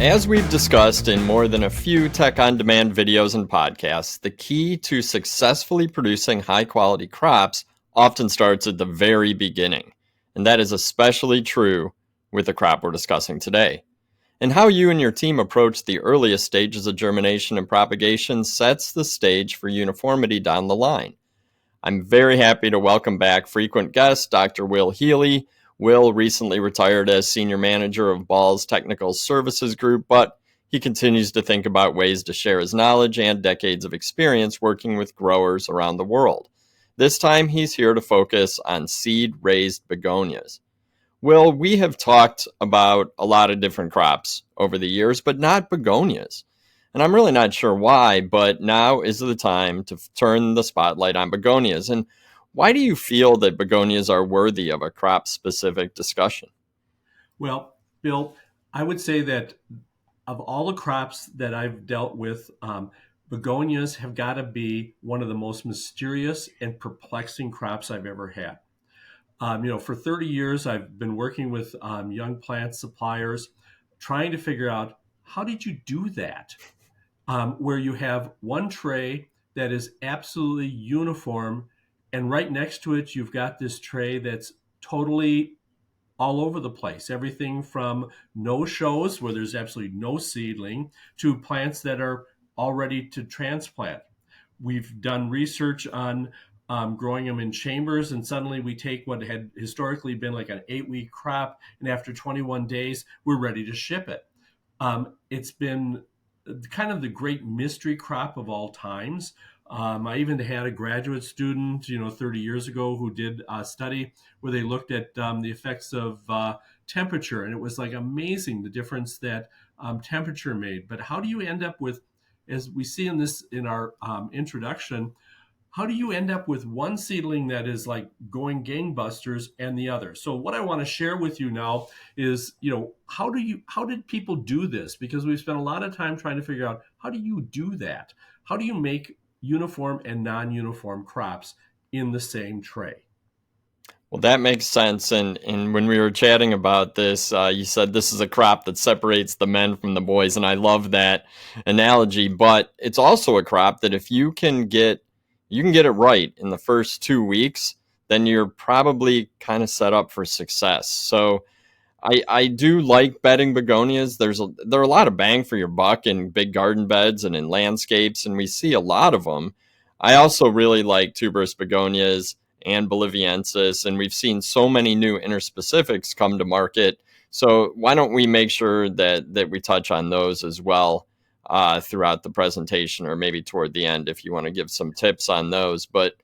As we've discussed in more than a few Tech on Demand videos and podcasts, the key to successfully producing high-quality crops often starts at the very beginning. And that is especially true with the crop we're discussing today. And how you and your team approach the earliest stages of germination and propagation sets the stage for uniformity down the line. I'm very happy to welcome back frequent guest, Dr. Will Healy. Will recently retired as Senior Manager of Ball's Technical Services Group, but he continues to think about ways to share his knowledge and decades of experience working with growers around the world. This time, he's here to focus on seed-raised begonias. Will, we have talked about a lot of different crops over the years, but not begonias. And I'm really not sure why, but now is the time to turn the spotlight on begonias. And why do you feel that begonias are worthy of a crop-specific discussion? Well, Bill, I would say that of all the crops that I've dealt with, begonias have got to be one of the most mysterious and perplexing crops I've ever had. For 30 years, I've been working with young plant suppliers, trying to figure out how did you do that? Where you have one tray that is absolutely uniform, and right next to it, you've got this tray that's totally all over the place. Everything from no shows, where there's absolutely no seedling, to plants that are all ready to transplant. We've done research on growing them in chambers, and suddenly we take what had historically been like an 8-week crop, and after 21 days, we're ready to ship it. It's been kind of the great mystery crop of all times. I even had a graduate student, 30 years ago who did a study where they looked at the effects of temperature, and it was like amazing the difference that temperature made. But how do you end up with, as we see in our introduction, how do you end up with one seedling that is like going gangbusters and the other? So what I want to share with you now is, how did people do this? Because we've spent a lot of time trying to figure out, how do you do that? How do you make uniform and non-uniform crops in the same tray? Well, that makes sense. And when we were chatting about this, you said this is a crop that separates the men from the boys. And I love that analogy. But it's also a crop that if you can get it right in the first 2 weeks, then you're probably kind of set up for success. So I do like bedding begonias. There are a lot of bang for your buck in big garden beds and in landscapes, and we see a lot of them. I also really like tuberous begonias and boliviensis, and we've seen so many new interspecifics come to market. So why don't we make sure that we touch on those as well throughout the presentation, or maybe toward the end if you want to give some tips on those. But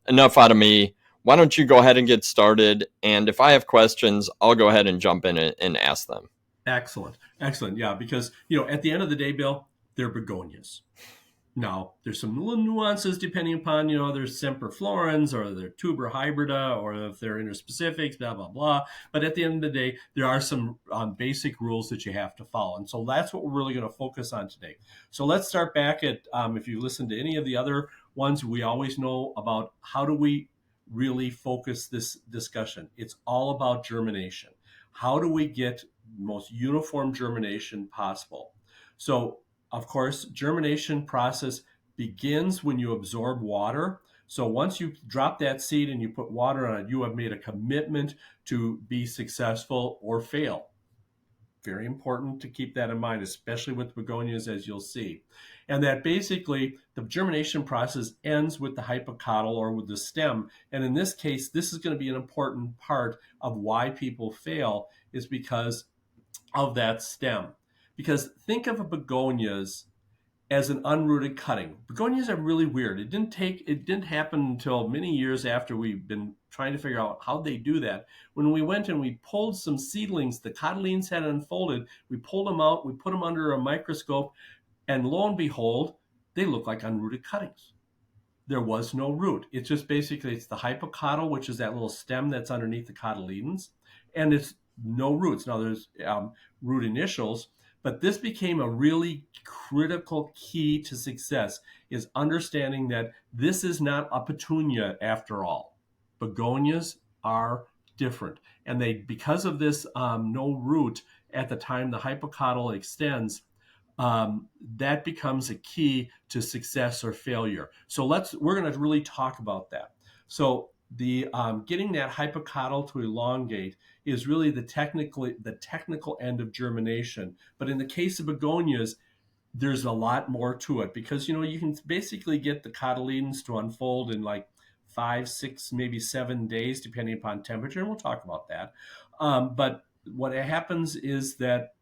enough out of me. Why don't you go ahead and get started? And if I have questions, I'll go ahead and jump in and ask them. Excellent. Yeah, because, at the end of the day, Bill, they're begonias. Now, there's some little nuances depending upon, there's semperflorens, or they're tuber hybrida, or if they're interspecifics, blah, blah, blah. But at the end of the day, there are some basic rules that you have to follow. And so that's what we're really going to focus on today. So let's start back at, if you listen to any of the other ones, we always know about how do we really focus this discussion. It's all about germination. How do we get most uniform germination possible? So, of course, germination process begins when you absorb water. So once you drop that seed and you put water on it, you have made a commitment to be successful or fail. Very important to keep that in mind, especially with begonias, as you'll see. And that basically the germination process ends with the hypocotyl, or with the stem. And in this case, this is going to be an important part of why people fail, is because of that stem. Because think of begonias as an unrooted cutting. Begonias are really weird. It didn't happen until many years after we've been trying to figure out how they do that. When we went and we pulled some seedlings, the cotyledons had unfolded, we pulled them out, we put them under a microscope, and lo and behold, they look like unrooted cuttings. There was no root. It's just basically, it's the hypocotyl, which is that little stem that's underneath the cotyledons, and it's no roots. Now there's root initials, but this became a really critical key to success, is understanding that this is not a petunia after all. Begonias are different. And they, because of this no root at the time the hypocotyl extends, that becomes a key to success or failure. So we're going to really talk about that. So the getting that hypocotyl to elongate is really the technical end of germination. But in the case of begonias, there's a lot more to it, because you can basically get the cotyledons to unfold in like 5, 6, maybe 7 days, depending upon temperature, and we'll talk about that. But what happens is that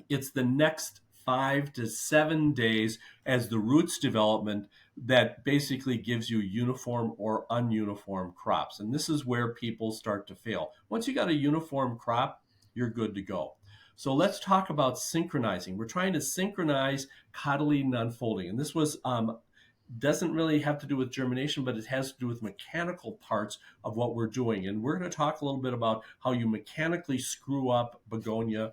it's the next 5 to 7 days as the roots development that basically gives you uniform or ununiform crops. And this is where people start to fail. Once you got a uniform crop, you're good to go. So let's talk about synchronizing. We're trying to synchronize cotyledon unfolding. And this was doesn't really have to do with germination, but it has to do with mechanical parts of what we're doing. And we're going to talk a little bit about how you mechanically screw up begonia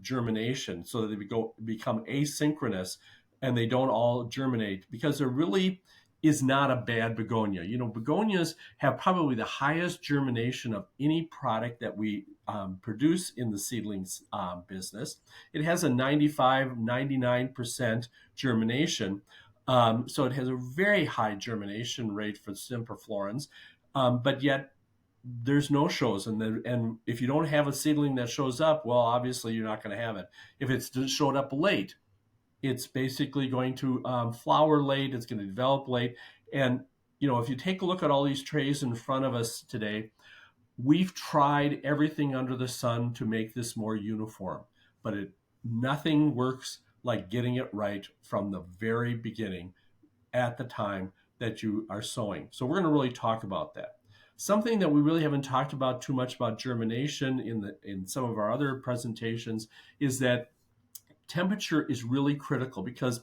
germination so that they become asynchronous and they don't all germinate, because there really is not a bad begonia. Begonias have probably the highest germination of any product that we produce in the seedlings business. It has a 95-99% germination. So it has a very high germination rate for semperflorens, but yet there's no shows, and if you don't have a seedling that shows up, well, obviously you're not going to have it. If it's showed up late, it's basically going to flower late. It's going to develop late, and if you take a look at all these trays in front of us today, we've tried everything under the sun to make this more uniform, but nothing works like getting it right from the very beginning at the time that you are sowing. So we're going to really talk about that. Something that we really haven't talked about too much about germination in some of our other presentations is that temperature is really critical, because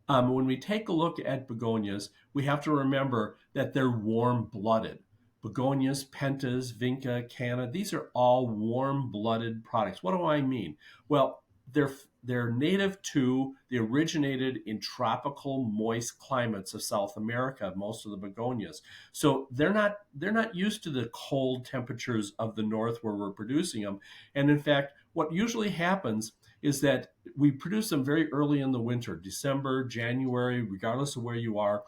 when we take a look at begonias, we have to remember that they're warm-blooded. Begonias, pentas, vinca, canna, these are all warm-blooded products. What do I mean? Well, they're native to, they originated in tropical moist climates of South America, most of the begonias. So they're not used to the cold temperatures of the north where we're producing them. And in fact, what usually happens is that we produce them very early in the winter, December, January, regardless of where you are,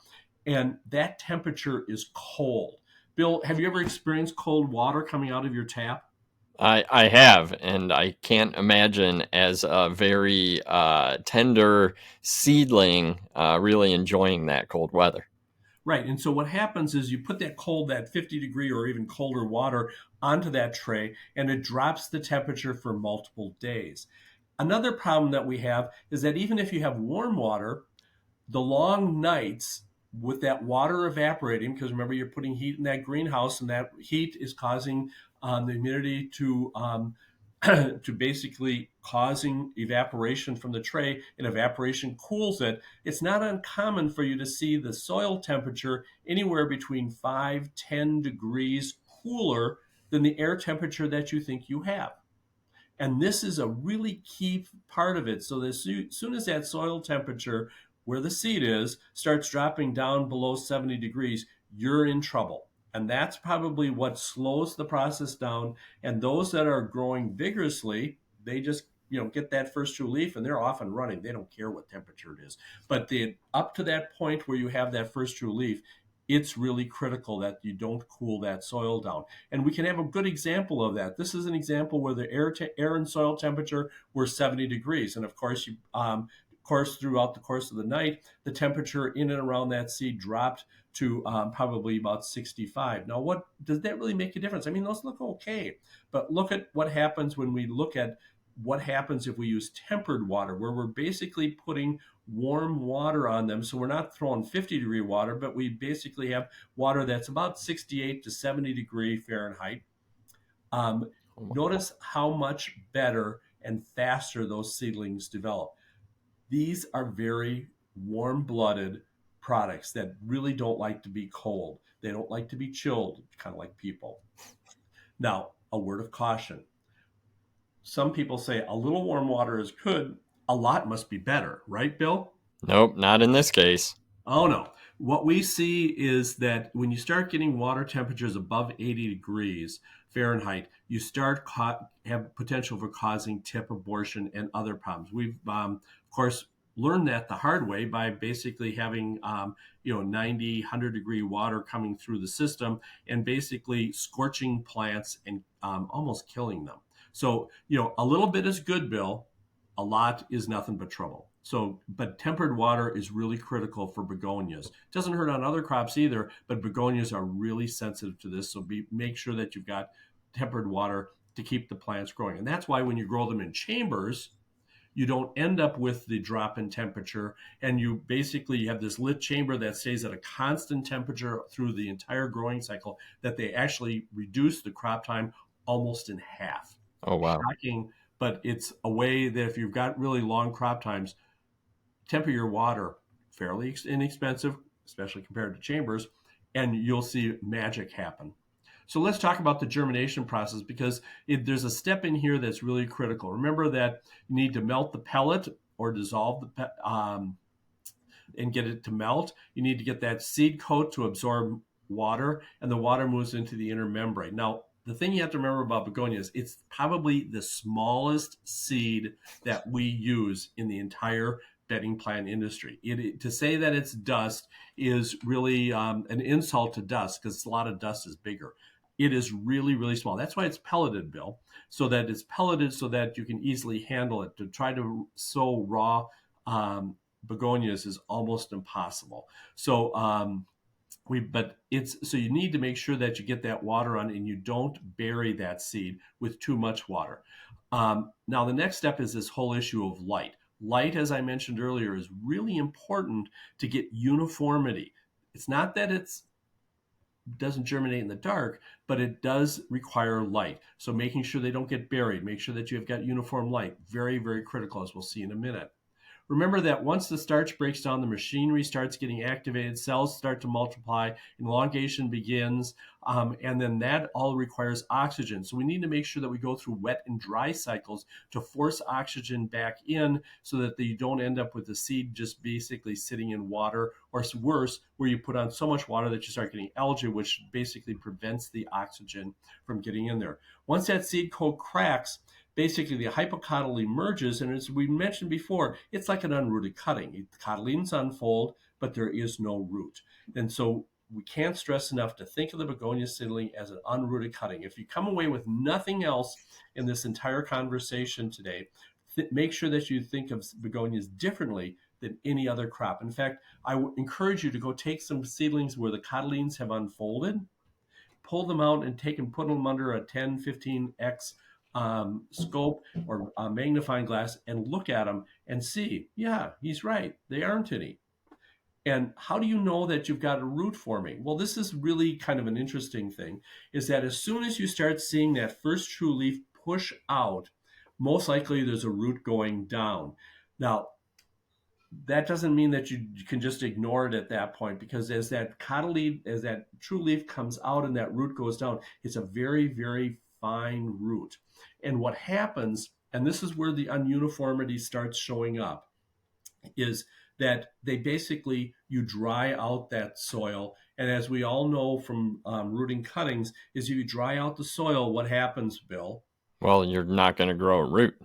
and that temperature is cold. Bill, have you ever experienced cold water coming out of your tap? I have, and I can't imagine as a very tender seedling really enjoying that cold weather. Right. And so what happens is you put that 50-degree or even colder water onto that tray, and it drops the temperature for multiple days. Another problem that we have is that even if you have warm water, the long nights with that water evaporating, because remember, you're putting heat in that greenhouse, and that heat is causing the humidity to basically causing evaporation from the tray, and evaporation cools it. It's not uncommon for you to see the soil temperature anywhere between 5-10 degrees cooler than the air temperature that you think you have. And this is a really key part of it. So as soon as that soil temperature where the seed is starts dropping down below 70 degrees, you're in trouble. And that's probably what slows the process down. And those that are growing vigorously, they just get that first true leaf and they're off and running. They don't care what temperature it is. But up to that point where you have that first true leaf, it's really critical that you don't cool that soil down. And we can have a good example of that. This is an example where the air and soil temperature were 70 degrees. And of course, throughout the course of the night, the temperature in and around that seed dropped to probably about 65. Now, what does that really make a difference? I mean, those look okay, but look at what happens when we look at what happens if we use tempered water, where we're basically putting warm water on them. So we're not throwing 50-degree water, but we basically have water that's about 68 to 70 degree Fahrenheit. Notice how much better and faster those seedlings develop. These are very warm-blooded products that really don't like to be cold. They don't like to be chilled, kind of like people. Now, a word of caution. Some people say a little warm water is good. A lot must be better, right, Bill? Nope, not in this case. Oh, no. What we see is that when you start getting water temperatures above 80 degrees Fahrenheit, you start have potential for causing tip abortion and other problems. We've, of course, learned that the hard way by basically having 90, 100-degree water coming through the system and basically scorching plants and almost killing them. So, a little bit is good, Bill. A lot is nothing but trouble. So, but tempered water is really critical for begonias. It doesn't hurt on other crops either, but begonias are really sensitive to this. So make sure that you've got tempered water to keep the plants growing. And that's why when you grow them in chambers, you don't end up with the drop in temperature, and you basically have this lit chamber that stays at a constant temperature through the entire growing cycle, that they actually reduce the crop time almost in half. Oh, wow. Shocking, but it's a way that if you've got really long crop times, temper your water fairly inexpensive, especially compared to chambers, and you'll see magic happen. So let's talk about the germination process, because there's a step in here that's really critical. Remember that you need to melt the pellet or dissolve the and get it to melt. You need to get that seed coat to absorb water, and the water moves into the inner membrane. Now, the thing you have to remember about begonias, it's probably the smallest seed that we use in the entire bedding plant industry. To say that it's dust is really an insult to dust, because a lot of dust is bigger. It is really, really small. That's why it's pelleted, Bill, so that it's pelleted so that you can easily handle it. To try to sow raw begonias is almost impossible. So so you need to make sure that you get that water on and you don't bury that seed with too much water. Now the next step is this whole issue of light. Light, as I mentioned earlier, is really important to get uniformity. It's not that it doesn't germinate in the dark, but it does require light. So making sure they don't get buried, make sure that you've got uniform light, very, very critical, as we'll see in a minute. Remember that once the starch breaks down, the machinery starts getting activated, cells start to multiply, elongation begins, and then that all requires oxygen. So we need to make sure that we go through wet and dry cycles to force oxygen back in, so that you don't end up with the seed just basically sitting in water, or worse, where you put on so much water that you start getting algae, which basically prevents the oxygen from getting in there. Once that seed coat cracks, basically the hypocotyl emerges, and as we mentioned before, it's like an unrooted cutting. The cotyledons unfold, but there is no root. And so we can't stress enough to think of the begonia seedling as an unrooted cutting. If you come away with nothing else in this entire conversation today, make sure that you think of begonias differently than any other crop. In fact, I would encourage you to go take some seedlings where the cotyledons have unfolded, pull them out and put them under a 10, 15x scope or a magnifying glass and look at them and see, yeah, he's right, they aren't any. And how do you know that you've got a root forming? Well, this is really kind of an interesting thing, is that as soon as you start seeing that first true leaf push out, most likely there's a root going down. Now, that doesn't mean that you can just ignore it at that point, because as that true leaf comes out and that root goes down, it's a very, very fine root. And what happens, and this is where the ununiformity starts showing up, is that you dry out that soil. And as we all know from rooting cuttings, is if you dry out the soil, what happens, Bill? Well, you're not going to grow a root.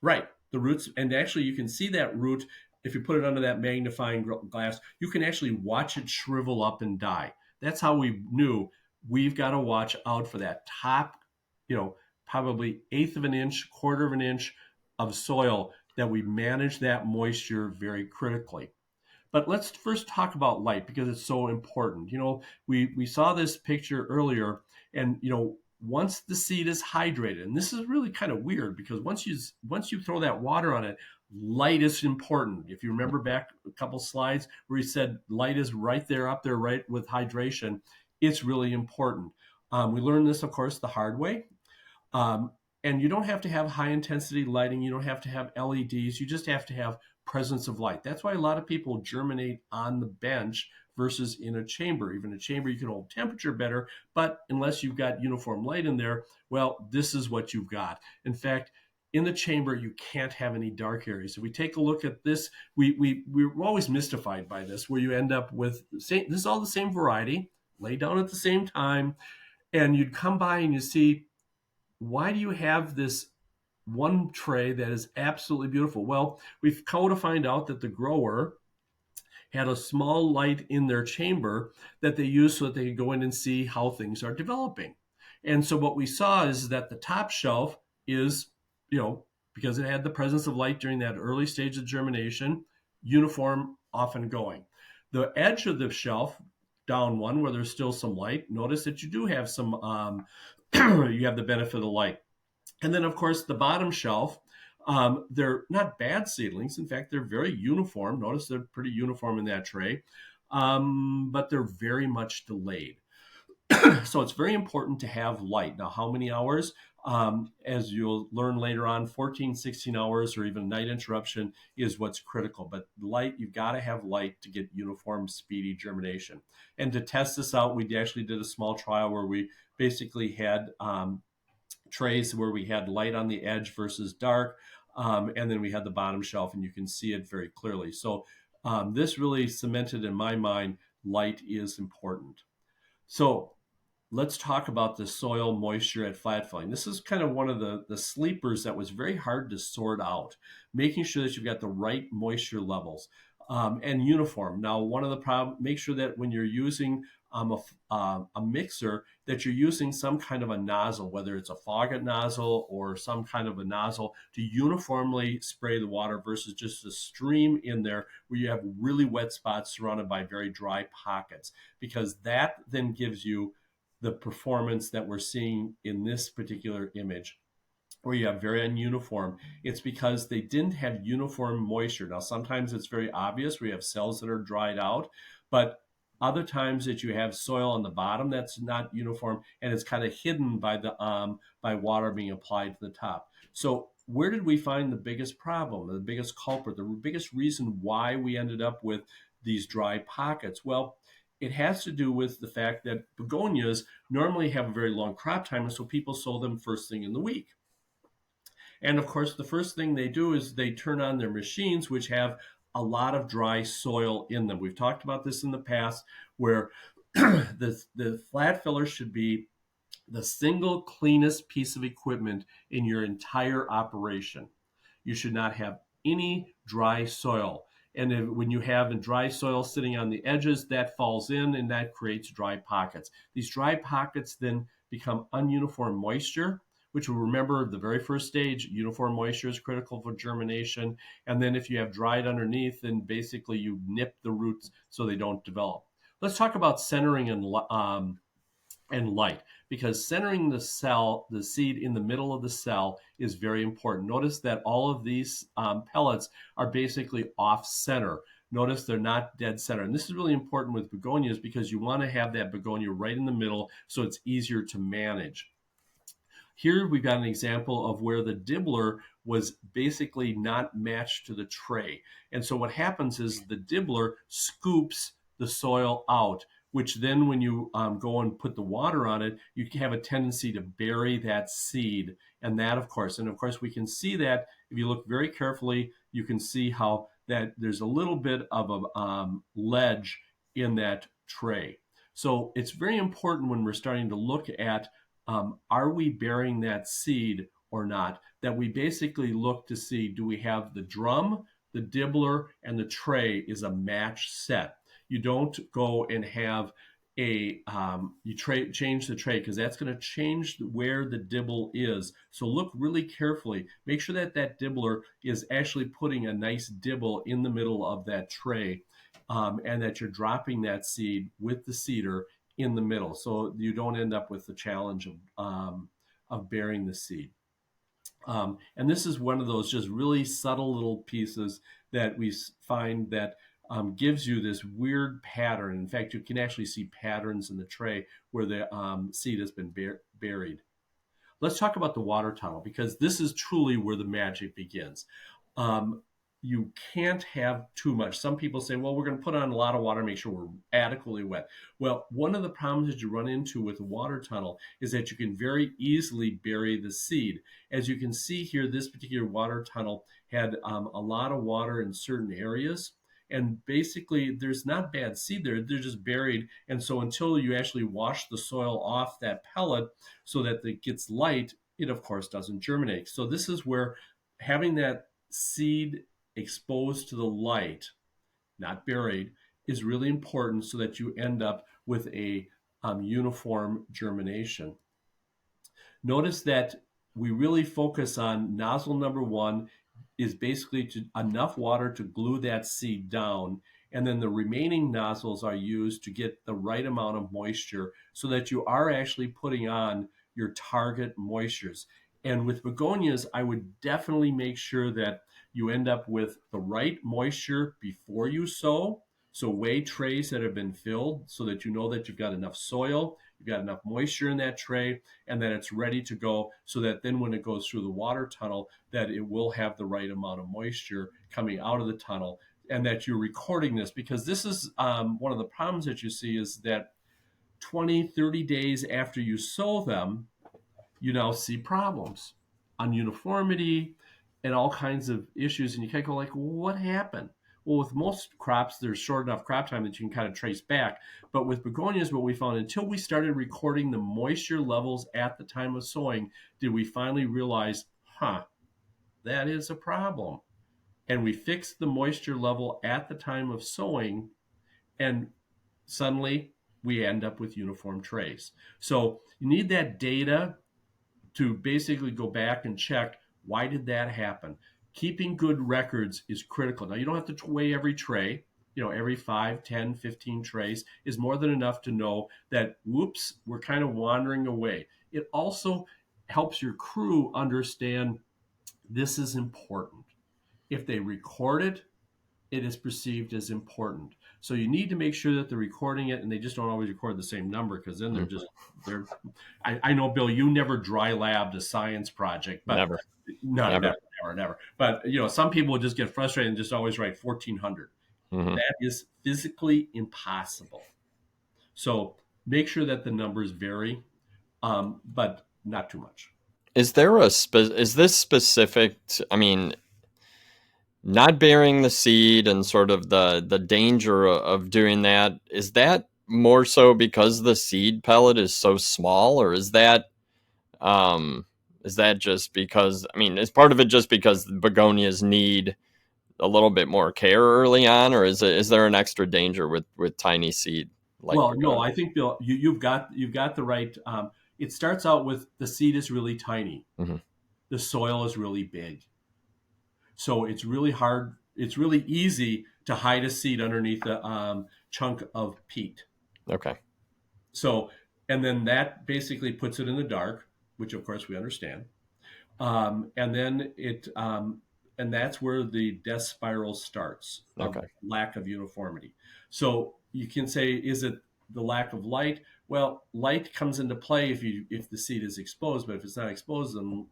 Right. The roots, and actually you can see that root. If you put it under that magnifying glass, you can actually watch it shrivel up and die. That's how we knew we've got to watch out for that top, probably eighth of an inch, quarter of an inch of soil, that we manage that moisture very critically. But let's first talk about light, because it's so important. We saw this picture earlier, and once the seed is hydrated, and this is really kind of weird, because once you throw that water on it, light is important. If you remember back a couple slides where he said light is right there, up there, right with hydration, it's really important. We learned this, of course, the hard way. And you don't have to have high intensity lighting. You don't have to have LEDs. You just have to have presence of light. That's why a lot of people germinate on the bench versus in a chamber. Even a chamber, you can hold temperature better, but unless you've got uniform light in there, well, this is what you've got. In fact, in the chamber, you can't have any dark areas. If we take a look at this, we're always mystified by this, where you end up with, this is all the same variety, laid down at the same time, and you'd come by and you see, why do you have this one tray that is absolutely beautiful? Well, we've come to find out that the grower had a small light in their chamber that they used so that they could go in and see how things are developing. And so what we saw is that the top shelf is, because it had the presence of light during that early stage of germination, uniform, often going. The edge of the shelf, down one, where there's still some light, notice that you do have some, you have the benefit of the light. And then, of course, the bottom shelf, they're not bad seedlings. In fact, they're very uniform. Notice they're pretty uniform in that tray, but they're very much delayed. So it's very important to have light. Now, how many hours? As you'll learn later on, 14, 16 hours or even night interruption is what's critical. But light, you've got to have light to get uniform, speedy germination. And to test this out, we actually did a small trial where we basically had trays where we had light on the edge versus dark, and then we had the bottom shelf, and you can see it very clearly. So this really cemented in my mind, light is important. So let's talk about the soil moisture at flat filling. This is kind of one of the sleepers that was very hard to sort out, making sure that you've got the right moisture levels and uniform. Now, one of the problems, make sure that when you're using a mixer, that you're using some kind of a nozzle, whether it's a faucet nozzle or some kind of a nozzle, to uniformly spray the water versus just a stream in there where you have really wet spots surrounded by very dry pockets, because that then gives you the performance that we're seeing in this particular image, where you have very ununiform. It's because they didn't have uniform moisture. Now, sometimes it's very obvious where you have cells that are dried out, but other times that you have soil on the bottom that's not uniform and it's kind of hidden by the by water being applied to the top. So where did we find the biggest problem, the biggest culprit, the biggest reason why we ended up with these dry pockets? Well, it has to do with the fact that begonias normally have a very long crop time, and so people sow them first thing in the week. And of course, the first thing they do is they turn on their machines, which have a lot of dry soil in them. We've talked about this in the past, where the flat filler should be the single cleanest piece of equipment in your entire operation. You should not have any dry soil. And when you have dry soil sitting on the edges, that falls in and that creates dry pockets. These dry pockets then become ununiform moisture, which will remember the very first stage, uniform moisture is critical for germination. And then if you have dried underneath, then basically you nip the roots so they don't develop. Let's talk about centering and light, because centering the seed in the middle of the cell is very important. Notice that all of these pellets are basically off center. Notice they're not dead center. And this is really important with begonias because you want to have that begonia right in the middle so it's easier to manage. Here we've got an example of where the dibbler was basically not matched to the tray. And so what happens is the dibbler scoops the soil out, which then when you go and put the water on it, you have a tendency to bury that seed. And of course, we can see that if you look very carefully, you can see how that there's a little bit of a ledge in that tray. So it's very important when we're starting to look at are we burying that seed or not, that we basically look to see, do we have the drum, the dibbler, and the tray is a match set. You don't go and have change the tray, because that's going to change where the dibble is. So look really carefully. Make sure that that dibbler is actually putting a nice dibble in the middle of that tray, and that you're dropping that seed with the seeder in the middle, so you don't end up with the challenge of burying the seed. And this is one of those just really subtle little pieces that we find that gives you this weird pattern. In fact, you can actually see patterns in the tray where the seed has been buried. Let's talk about the water tunnel, because this is truly where the magic begins. you can't have too much. Some people say, well, we're going to put on a lot of water, make sure we're adequately wet. Well, one of the problems that you run into with a water tunnel is that you can very easily bury the seed. As you can see here, this particular water tunnel had a lot of water in certain areas. And basically, there's not bad seed there, they're just buried. And so until you actually wash the soil off that pellet so that it gets light, it of course doesn't germinate. So this is where having that seed exposed to the light, not buried, is really important so that you end up with a uniform germination. Notice that we really focus on nozzle number one is basically enough water to glue that seed down. And then the remaining nozzles are used to get the right amount of moisture so that you are actually putting on your target moistures. And with begonias, I would definitely make sure that you end up with the right moisture before you sow. So weigh trays that have been filled so that you know that you've got enough soil, you've got enough moisture in that tray, and that it's ready to go, so that then when it goes through the water tunnel, that it will have the right amount of moisture coming out of the tunnel, and that you're recording this, because this is one of the problems that you see is that 20, 30 days after you sow them, you now see problems on uniformity and all kinds of issues. And you kind of go like, what happened? Well, with most crops, there's short enough crop time that you can kind of trace back. But with begonias, what we found, until we started recording the moisture levels at the time of sowing, did we finally realize, that is a problem. And we fixed the moisture level at the time of sowing, and suddenly we end up with uniform trays. So you need that data to basically go back and check, why did that happen? Keeping good records is critical. Now, you don't have to weigh every tray. Every 5, 10, 15 trays is more than enough to know that, whoops, we're kind of wandering away. It also helps your crew understand this is important. If they record it, it is perceived as important. So you need to make sure that they're recording it, and they just don't always record the same number, because then they're. I know, Bill, you never dry labbed a science project, but Never. no, Never. never. But some people will just get frustrated and just always write 1,400. Mm-hmm. That is physically impossible. So make sure that the numbers vary, but not too much. Is there is this specific I mean, not burying the seed and sort of the danger of doing that, is that more so because the seed pellet is so small, or is that just because, I mean, is part of it just because the begonias need a little bit more care early on, or is there an extra danger with tiny seed like Well, no, begonia? I think, Bill, you've got the right. It starts out with the seed is really tiny, Mm-hmm. the soil is really big, so it's really hard. It's really easy to hide a seed underneath a chunk of peat. Okay. So, and then that basically puts it in the dark, which of course we understand. And then and that's where the death spiral starts of Okay. lack of uniformity. So you can say, is it the lack of light? Well, light comes into play if the seed is exposed, but if it's not exposed, then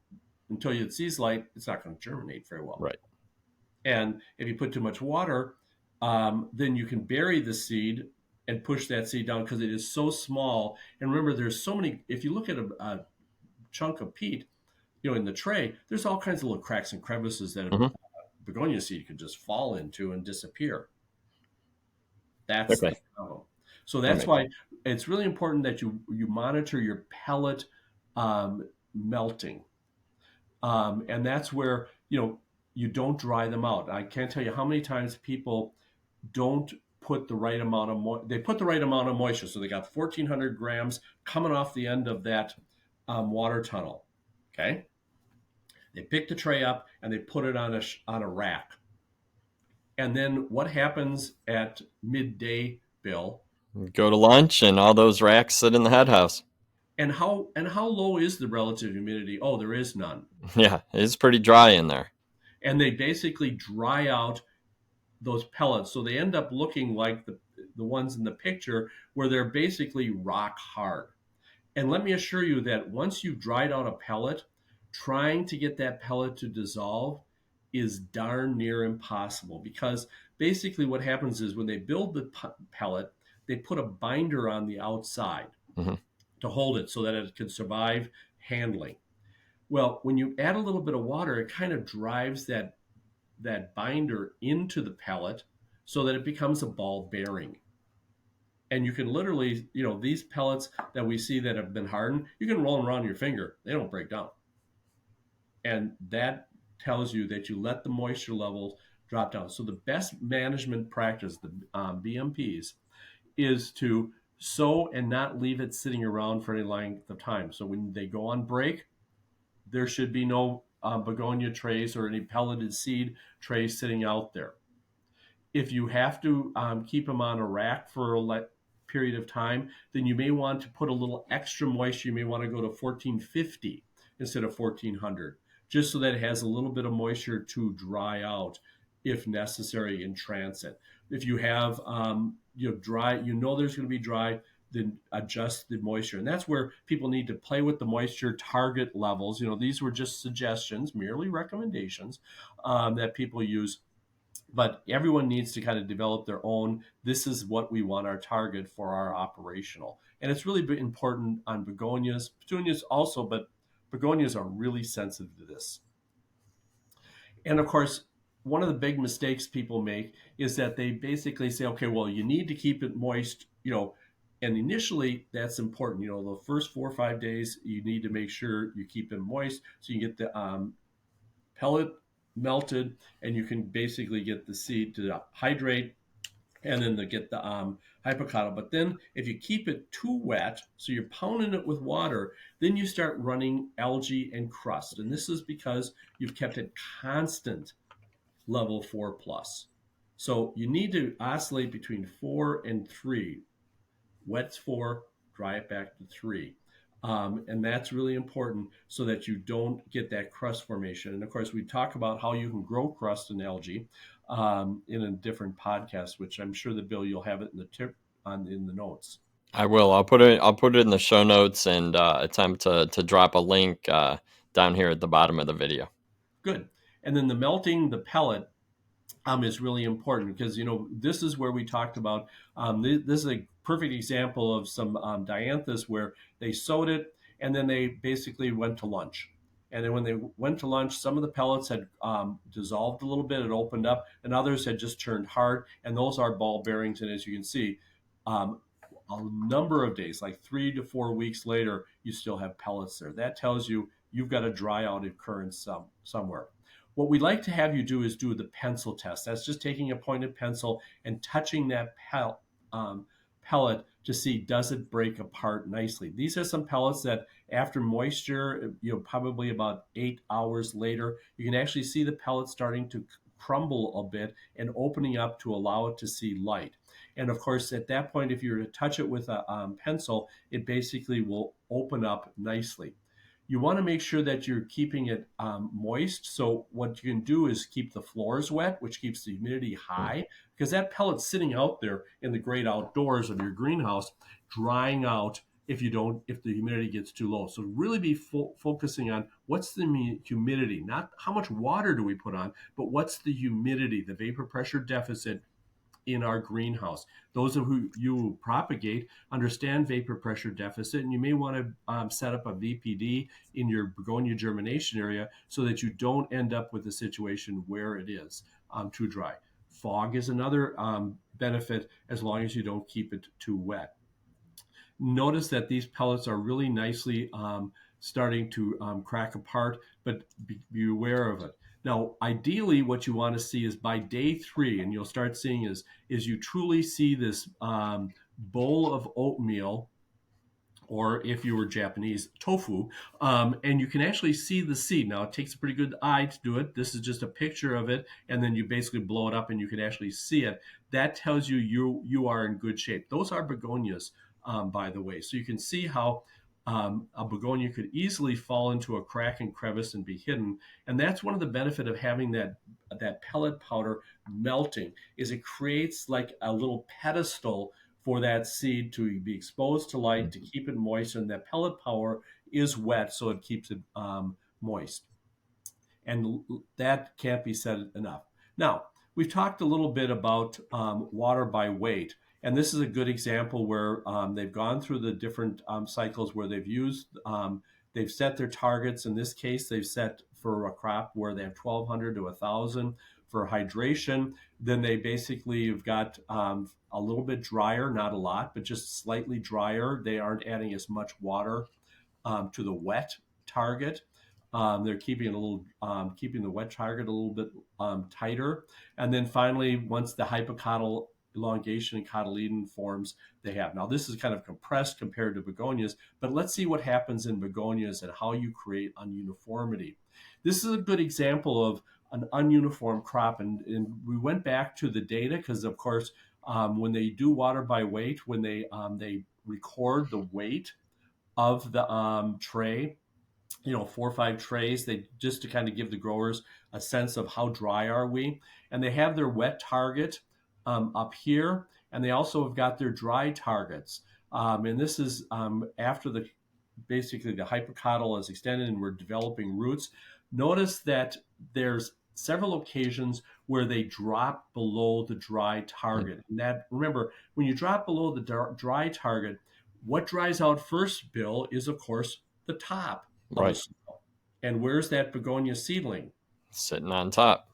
until it sees light, it's not going to germinate very well. Right. And if you put too much water, then you can bury the seed and push that seed down because it is so small. And remember, there's so many. If you look at a chunk of peat, in the tray, there's all kinds of little cracks and crevices that a Mm-hmm. begonia seed could just fall into and disappear. That's the Okay. problem. So That that's makes why sense. it's really important that you monitor your pellet melting, and that's where you don't dry them out. I can't tell you how many times people don't put the right amount of they put the right amount of moisture, so they got 1,400 grams coming off the end of that water tunnel. Okay, they pick the tray up and they put it on a rack. And then what happens at midday, Bill? Go to lunch and all those racks sit in the head house. And how low is the relative humidity? Oh, there is none. Yeah, it's pretty dry in there. And they basically dry out those pellets, so they end up looking like the ones in the picture, where they're basically rock hard. And let me assure you that once you've dried out a pellet, trying to get that pellet to dissolve is darn near impossible, because basically what happens is when they build the pellet, they put a binder on the outside Hmm. to hold it so that it can survive handling. Well, when you add a little bit of water, it kind of drives that binder into the pellet so that it becomes a ball bearing. And you can literally, these pellets that we see that have been hardened, you can roll them around your finger. They don't break down. And that tells you that you let the moisture levels drop down. So the best management practice, the BMPs, is to sow and not leave it sitting around for any length of time. So when they go on break, there should be no begonia trays or any pelleted seed trays sitting out there. If you have to keep them on a rack for a period of time, then you may want to put a little extra moisture. You may want to go to 1450 instead of 1400, just so that it has a little bit of moisture to dry out if necessary in transit. If you have dry, there's going to be dry, then adjust the moisture. And that's where people need to play with the moisture target levels. These were just suggestions, merely recommendations that people use, but everyone needs to kind of develop their own. This is what we want our target for our operational. And it's really important on begonias, petunias also, but begonias are really sensitive to this. And of course, one of the big mistakes people make is that they basically say, okay, well, you need to keep it moist, and initially that's important. The first 4 or 5 days, you need to make sure you keep it moist so you get the pellet melted, and you can basically get the seed to hydrate and then to get the hypocotyl. But then if you keep it too wet, so you're pounding it with water, then you start running algae and crust. And this is because you've kept it constant level 4 plus. So you need to oscillate between 4 and 3. Wet's 4, dry it back to 3. And that's really important so that you don't get that crust formation. And of course, we talk about how you can grow crust in algae in a different podcast, which I'm sure that Bill, you'll have it in the tip in the notes. I will. I'll put it in the show notes and attempt to drop a link down here at the bottom of the video. Good. And then the melting the pellet is really important, because this is where we talked about this is a perfect example of some dianthus where they sowed it and then they basically went to lunch. And then when they went to lunch, some of the pellets had dissolved a little bit, it opened up, and others had just turned hard, and those are ball bearings. And as you can see, um, a number of days, like 3 to 4 weeks later, you still have pellets there. That tells you you've got a dry out occurrence somewhere. What we'd like to have you do is do the pencil test. That's just taking a pointed pencil and touching that pellet to see, does it break apart nicely. These are some pellets that after moisture, probably about 8 hours later, you can actually see the pellet starting to crumble a bit and opening up to allow it to see light. And of course, at that point, if you were to touch it with a pencil, it basically will open up nicely. You want to make sure that you're keeping it moist. So what you can do is keep the floors wet, which keeps the humidity high, because that pellet's sitting out there in the great outdoors of your greenhouse, drying out if the humidity gets too low. So really be focusing on what's the humidity, not how much water do we put on, but what's the humidity, the vapor pressure deficit in our greenhouse. Those of you propagate understand vapor pressure deficit, and you may want to set up a VPD in your begonia germination area so that you don't end up with a situation where it is too dry. Fog is another benefit, as long as you don't keep it too wet. Notice that these pellets are really nicely starting to crack apart, but be aware of it. Now, ideally, what you want to see is by day 3, and you'll start seeing is you truly see this bowl of oatmeal, or if you were Japanese, tofu, and you can actually see the seed. Now, it takes a pretty good eye to do it. This is just a picture of it, and then you basically blow it up and you can actually see it. That tells you you are in good shape. Those are begonias, by the way. So you can see how a begonia could easily fall into a crack and crevice and be hidden. And that's one of the benefit of having that pellet powder melting, is it creates like a little pedestal for that seed to be exposed to light, to keep it moist, and that pellet powder is wet, so it keeps it moist. And that can't be said enough. Now, we've talked a little bit about water by weight. And this is a good example where they've gone through the different cycles where they've set their targets. In this case, they've set for a crop where they have 1,200 to 1,000 for hydration. Then they basically have got a little bit drier, not a lot, but just slightly drier. They aren't adding as much water to the wet target. They're keeping it a little, keeping the wet target a little bit tighter. And then finally, once the hypocotyl elongation and cotyledon forms, they have. Now, this is kind of compressed compared to begonias, but let's see what happens in begonias and how you create ununiformity. This is a good example of an ununiform crop. And we went back to the data because, of course, when they do water by weight, when they record the weight of the tray, 4 or 5 trays, they just to kind of give the growers a sense of how dry are we. And they have their wet target up here, and they also have got their dry targets. And this is after basically the hypocotyl is extended and we're developing roots. Notice that there's several occasions where they drop below the dry target. And that, remember, when you drop below the dry target, what dries out first, Bill, is of course the top of the soil. And where's that begonia seedling? Sitting on top.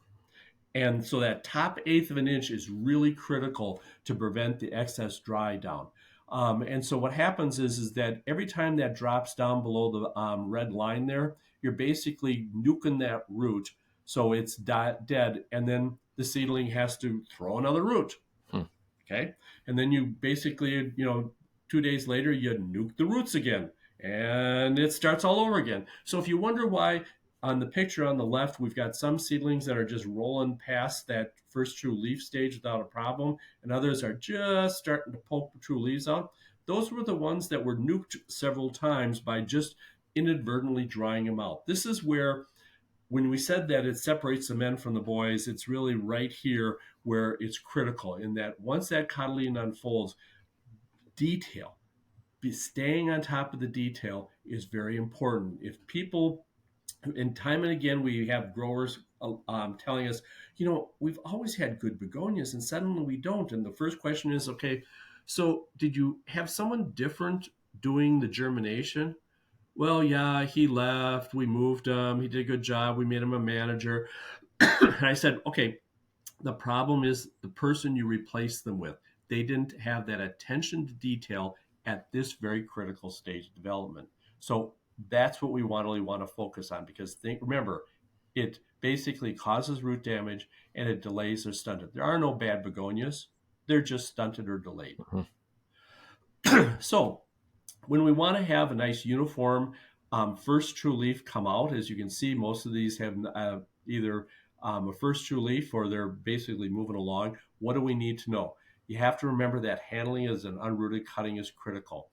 And so that top eighth of an inch is really critical to prevent the excess dry down. And so what happens is that every time that drops down below the red line there, you're basically nuking that root. So it's dead. And then the seedling has to throw another root. Okay. And then you basically, 2 days later, you nuke the roots again and it starts all over again. So if you wonder why on the picture on the left, we've got some seedlings that are just rolling past that first true leaf stage without a problem, and others are just starting to poke the true leaves out. Those were the ones that were nuked several times by just inadvertently drying them out. This is where, when we said that it separates the men from the boys, it's really right here where it's critical in that once that cotyledon unfolds, detail, staying on top of the detail is very important. If people, and time and again, we have growers telling us, we've always had good begonias and suddenly we don't. And the first question is, okay, so did you have someone different doing the germination? Well, yeah, he left. We moved him. He did a good job. We made him a manager. And I said, okay, the problem is the person you replaced them with. They didn't have that attention to detail at this very critical stage of development. So that's what we really want to focus on, because remember, it basically causes root damage and it delays or stunted. There are no bad begonias. They're just stunted or delayed. So when we want to have a nice uniform first true leaf come out, as you can see, most of these have either a first true leaf or they're basically moving along. What do we need to know? You have to remember that handling as an unrooted cutting is critical.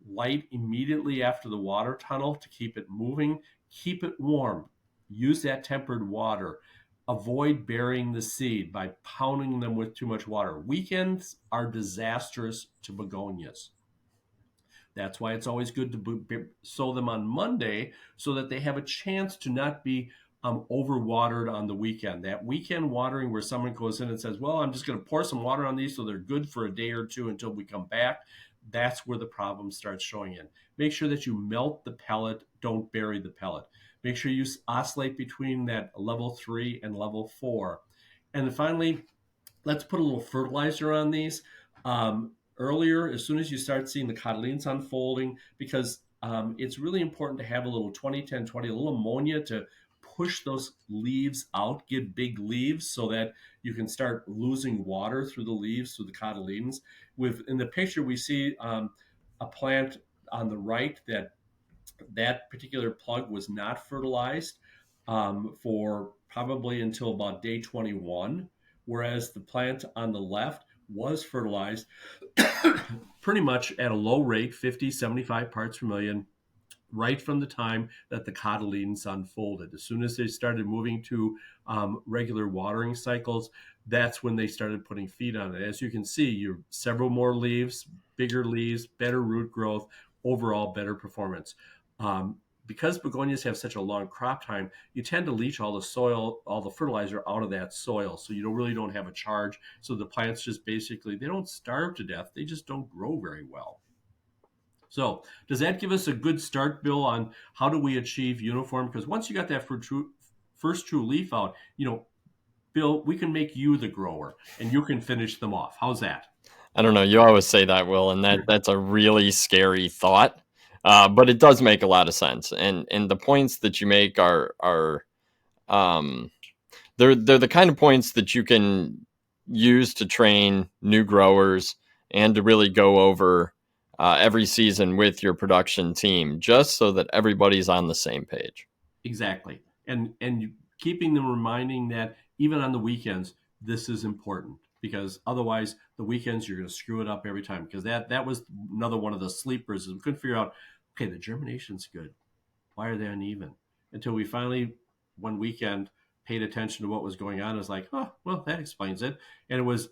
Light immediately after the water tunnel to keep it moving. Keep it warm. Use that tempered water. Avoid burying the seed by pounding them with too much water. Weekends are disastrous to begonias. That's why it's always good to sow them on Monday so that they have a chance to not be overwatered on the weekend. That weekend watering where someone goes in and says, well, I'm just going to pour some water on these so they're good for a day or two until we come back. That's where the problem starts showing in. Make sure that you melt the pellet. Don't bury the pellet. Make sure you oscillate between that level 3 and level 4. And then finally, let's put a little fertilizer on these. Earlier, as soon as you start seeing the cotyledons unfolding, because it's really important to have a little 20-10-20, a little ammonia to push those leaves out, get big leaves so that you can start losing water through the leaves, through the cotyledons. In the picture, we see a plant on the right that particular plug was not fertilized for probably until about day 21, whereas the plant on the left was fertilized pretty much at a low rate, 50, 75 parts per million, right from the time that the cotyledons unfolded. As soon as they started moving to regular watering cycles, that's when they started putting feed on it. As you can see, you're several more leaves, bigger leaves, better root growth, overall better performance. because begonias have such a long crop time, you tend to leach all the soil, all the fertilizer out of that soil. So you really don't have a charge. So the plants just basically, they don't starve to death. They just don't grow very well. So does that give us a good start, Bill, on how do we achieve uniform? Because once you got that first true leaf out, Bill, we can make you the grower and you can finish them off. How's that? I don't know. You always say that, Will, and that's a really scary thought. But it does make a lot of sense. And the points that you make are um, they're the kind of points that you can use to train new growers and to really go over every season with your production team, just so that everybody's on the same page. Exactly. And keeping them reminding that even on the weekends, this is important, because otherwise the weekends you're going to screw it up every time, because that was another one of the sleepers. We couldn't figure out, okay, the germination's good. Why are they uneven? Until we finally one weekend paid attention to what was going on. It was like, oh, well, that explains it. And it was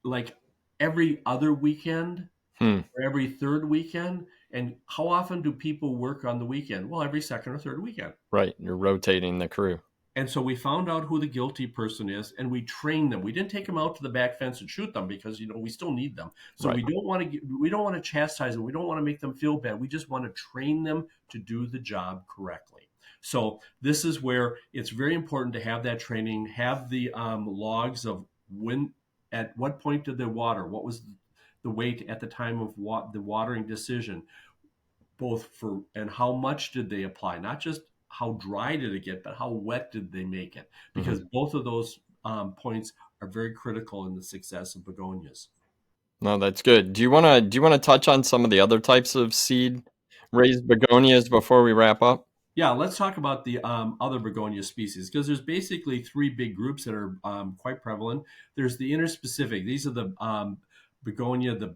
like every other weekend or every third weekend. And how often do people work on the weekend? Well, every second or third weekend. Right. You're rotating the crew. And so we found out who the guilty person is, and we trained them. We didn't take them out to the back fence and shoot them, because we still need them. So Right. we don't want to chastise them. We don't want to make them feel bad. We just want to train them to do the job correctly. So this is where it's very important to have that training. Have the logs of when, at what point did they water? What was the weight at the time of the watering decision? Both for, and how much did they apply? Not just how dry did it get, but how wet did they make it? Because both of those points are very critical in the success of begonias. No, that's good. Do you wanna touch on some of the other types of seed raised begonias before we wrap up? Yeah, let's talk about the other begonia species, because there's basically three big groups that are quite prevalent. There's the interspecific. These are the begonia, the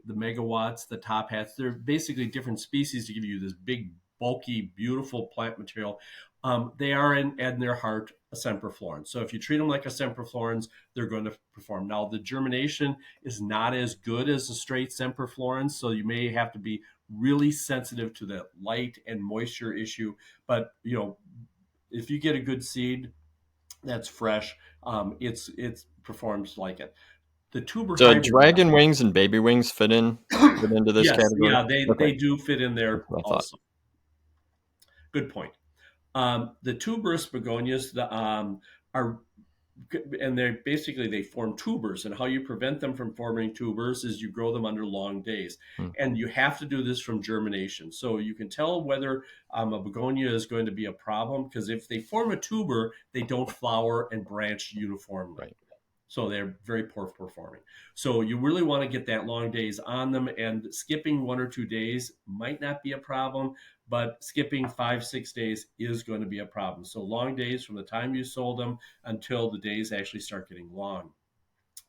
megawatts, the top hats. They're basically different species to give you this big, bulky, beautiful plant material. They are in their heart a semperflorens. So if you treat them like a semperflorens, they're going to perform. Now, the germination is not as good as a straight semperflorens, so you may have to be really sensitive to the light and moisture issue. But if you get a good seed that's fresh, it performs like it. The tuber Do hybrid. dragon wings and baby wings fit into this Yes, category? yeah, they Okay, do fit in there that's what I thought. also. Good point. The tuberous begonias are, and they form tubers, and how you prevent them from forming tubers is you grow them under long days. Hmm. And you have to do this from germination, so you can tell whether a begonia is going to be a problem, because if they form a tuber, they don't flower and branch uniformly. Right. So they're very poor performing. So you really want to get that long days on them, and skipping 1 or 2 days might not be a problem, but skipping 5, 6 days is going to be a problem. So long days from the time you sold them until the days actually start getting long.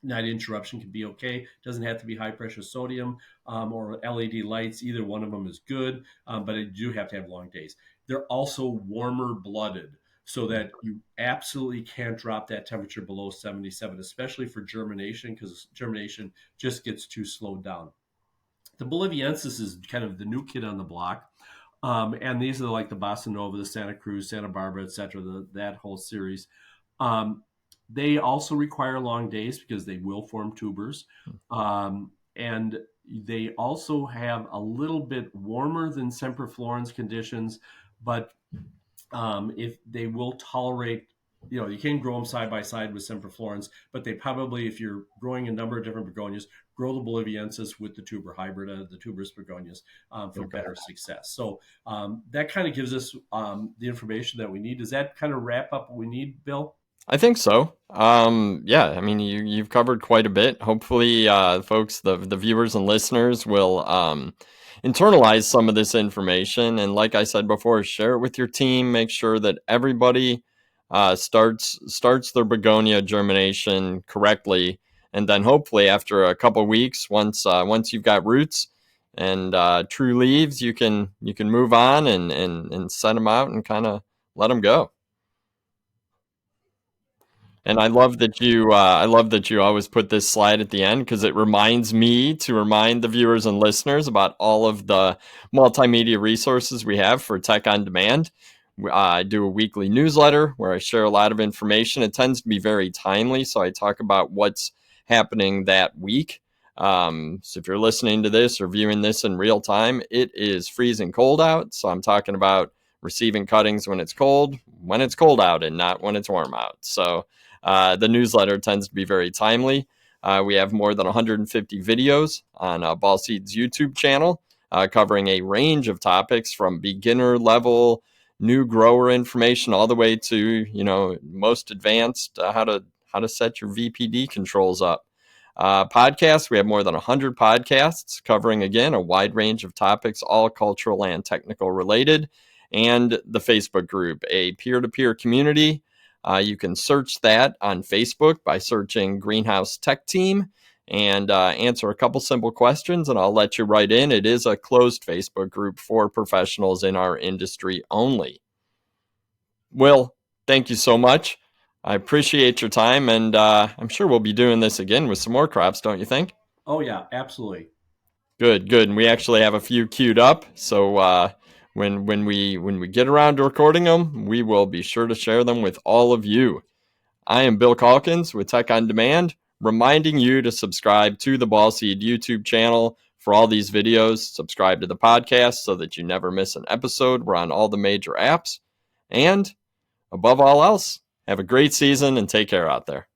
Night interruption can be okay. Doesn't have to be high pressure sodium or LED lights. Either one of them is good, but you do have to have long days. They're also warmer blooded, so that you absolutely can't drop that temperature below 77, especially for germination, because germination just gets too slowed down. The Boliviensis is kind of the new kid on the block. And these are like the Bossa Nova, the Santa Cruz, Santa Barbara, etc., that whole series. They also require long days because they will form tubers. And they also have a little bit warmer than semperflorens conditions, but if they will tolerate, you can grow them side by side with semperflorens, but they probably, if you're growing a number of different begonias, grow the Boliviensis with the tuber hybrida, the tuberous begonias, for better success. So that kind of gives us the information that we need. Does that kind of wrap up what we need, Bill? I think so. Yeah, I mean, you've covered quite a bit. Hopefully, folks, the viewers and listeners will internalize some of this information. And like I said before, share it with your team. Make sure that everybody starts their begonia germination correctly, and then hopefully after a couple weeks, once you've got roots and true leaves, you can move on and set them out and kind of let them go. And I love that you always put this slide at the end because it reminds me to remind the viewers and listeners about all of the multimedia resources we have for Tech on Demand. I do a weekly newsletter where I share a lot of information. It tends to be very timely, so I talk about what's happening that week. So if you're listening to this or viewing this in real time, it is freezing cold out. So I'm talking about receiving cuttings when it's cold out, and not when it's warm out. So the newsletter tends to be very timely. We have more than 150 videos on Ball Seed's YouTube channel covering a range of topics from beginner level new grower information all the way to most advanced how to set your VPD controls up. Podcasts, we have more than 100 podcasts covering, again, a wide range of topics, all cultural and technical related. And the Facebook group, a peer-to-peer community. You can search that on Facebook by searching Greenhouse Tech Team and answer a couple simple questions, and I'll let you right in. It is a closed Facebook group for professionals in our industry only. Will, thank you so much. I appreciate your time, and I'm sure we'll be doing this again with some more crops, don't you think? Oh, yeah, absolutely. Good. And we actually have a few queued up, so when we get around to recording them, we will be sure to share them with all of you. I am Bill Calkins with Tech on Demand, reminding you to subscribe to the Ball Seed YouTube channel for all these videos. Subscribe to the podcast so that you never miss an episode. We're on all the major apps. And above all else, have a great season and take care out there.